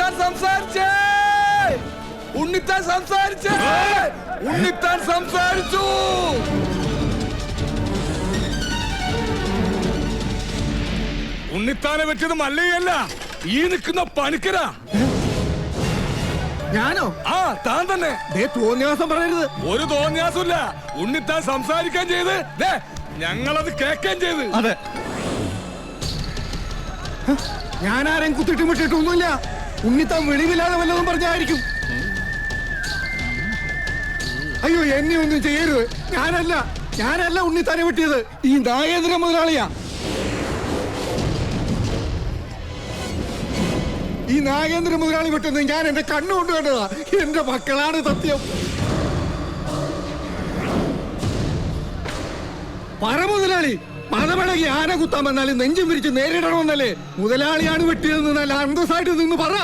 ഉണ്ണിത്താൻ സംസാരിച്ചേ, ഉണ്ണിത്താൻ സംസാരിച്ചേ, ഉണ്ണിത്താൻ സംസാരിച്ചു. ഉണ്ണിത്താനെ പറ്റിയത് മല്ലയല്ല, ഈ നിൽക്കുന്ന പണിക്കരാ. ഞാനോ? ആ, താൻ തന്നെ. തോന്നിയാസം പറയരുത്. ഒരു തോന്നിയാസമില്ല. ഉണ്ണിത്താൻ സംസാരിക്കാൻ ചെയ്ത് ഞങ്ങളത് കേൾക്കാൻ ചെയ്ത്. അതെ, ഞാൻ ആരെയും കുത്തിട്ട് വിട്ടിട്ടൊന്നുമില്ല. ഉണ്ണിത്താൻ വെളിവില്ലാതെ വല്ലതും പറഞ്ഞായിരിക്കും. അയ്യോ, എന്നെ ഒന്നും ചെയ്യരുത്. ഞാനല്ല ഉണ്ണിത്താനെ വെട്ടിയത്. ഈ നാഗേന്ദ്ര മുതലാളിയാ. ഈ നാഗേന്ദ്ര മുതലാളി വെട്ടുന്നത് ഞാൻ എന്റെ കണ്ണുകൊണ്ട് കണ്ടതാ. എന്റെ മക്കളാണ് സത്യം. പറ മുതലാളി, പലപടകി ആന കുത്താൻ വന്നാലും നെഞ്ചും വിരിച്ച് നേരിടണമെന്നല്ലേ? മുതലാളിയാണ് വെട്ടിയതെന്ന് നല്ല അന്തസ്സായിട്ട് നിന്ന് പറ.